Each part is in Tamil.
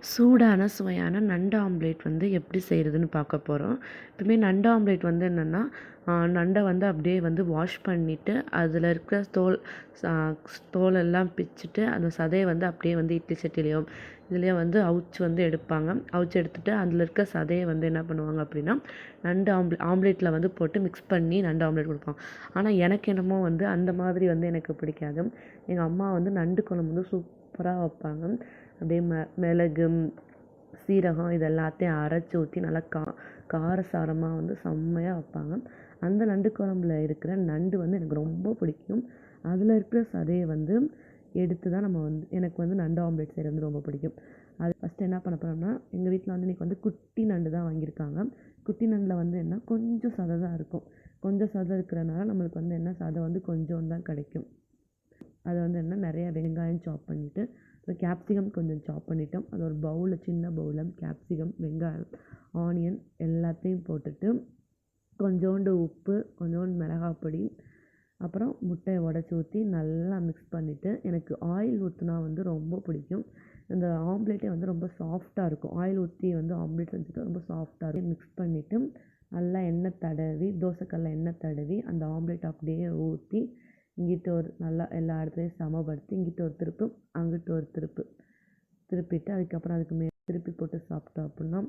சூடான சுவையான நண்டு ஆம்லேட் வந்து எப்படி செய்கிறதுன்னு பார்க்க போகிறோம். எப்பவுமே நண்டு ஆம்லேட் வந்து என்னென்னா, நண்டை வந்து அப்படியே வந்து வாஷ் பண்ணிவிட்டு அதில் இருக்கிற தோலெல்லாம் பிச்சுட்டு அந்த சதையை வந்து அப்படியே வந்து இட்லி சட்டிலையோ இதுலேயோ வந்து அவிச்சு வந்து எடுப்பாங்க. அவிச்சு எடுத்துகிட்டு அதில் இருக்க சதையை வந்து என்ன பண்ணுவாங்க அப்படின்னா, நண்டு ஆம்லேட்டில் வந்து போட்டு மிக்ஸ் பண்ணி நண்டு ஆம்லேட் கொடுப்பாங்க. ஆனால் எனக்கு என்னமோ வந்து அந்த மாதிரி வந்து எனக்கு பிடிக்காது. எங்கள் அம்மா வந்து நண்டு குழம்பு வந்து சூப்பராக வைப்பாங்க. அப்படியே மிளகு, சீரகம் இது எல்லாத்தையும் அரைச்சி ஊற்றி நல்லா காரசாரமாக வந்து செம்மையாக வைப்பாங்க. அந்த நண்டு குழம்புல இருக்கிற நண்டு வந்து எனக்கு ரொம்ப பிடிக்கும். அதில் இருக்கிற சதையை வந்து எடுத்து தான் நம்ம வந்து எனக்கு வந்து நண்டு ஆம்லேட் செய்கிறது வந்து ரொம்ப பிடிக்கும். அது ஃபஸ்ட்டு என்ன பண்ண போகிறோம்னா, எங்கள் வீட்டில் வந்து இன்றைக்கி வந்து குட்டி நண்டு தான் வாங்கியிருக்காங்க. குட்டி நண்டில் வந்து என்ன கொஞ்சம் சதை தான் இருக்கும். கொஞ்சம் சதை இருக்கிறனால நம்மளுக்கு வந்து என்ன சதை வந்து கொஞ்சோண்டு தான் கிடைக்கும். அதை வந்து என்ன நிறைய வெங்காயம் சாப் பண்ணிவிட்டு கேப்சிகம் கொஞ்சம் சாப் பண்ணிட்டோம். அது ஒரு பவுலில் சின்ன பவுலில் கேப்சிகம், வெங்காயம், ஆனியன் எல்லாத்தையும் போட்டுட்டு கொஞ்சோண்டு உப்பு, கொஞ்சோண்டு மிளகாய் பொடி, அப்புறம் முட்டையை உடச்சி ஊற்றி நல்லா மிக்ஸ் பண்ணிவிட்டு, எனக்கு ஆயில் ஊற்றினா வந்து ரொம்ப பிடிக்கும். அந்த ஆம்லேட்டே வந்து ரொம்ப சாஃப்டாக இருக்கும். ஆயில் ஊற்றி வந்து ஆம்லேட் செஞ்சுட்டு ரொம்ப சாஃப்டாக இருக்கும். மிக்ஸ் பண்ணிவிட்டு நல்லா எண்ணெய் தடவி, தோசைக்கல்லில் எண்ணெய் தடவி அந்த ஆம்லேட் அப்படியே ஊற்றி இங்கிட்ட ஒரு நல்லா எல்லா இடத்துலையும் சமப்படுத்தி இங்கிட்ட ஒரு திருப்பு அங்கிட்ட ஒரு திருப்பிட்டு அதுக்கப்புறம் அதுக்கு மேலே திருப்பி போட்டு சாப்பிட்டோம் அப்படின்னா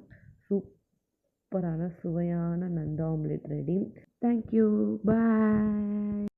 சூப்பரான சுவையான நண்டு ஆம்லேட் ரெடி. தேங்க்யூ, பாய்.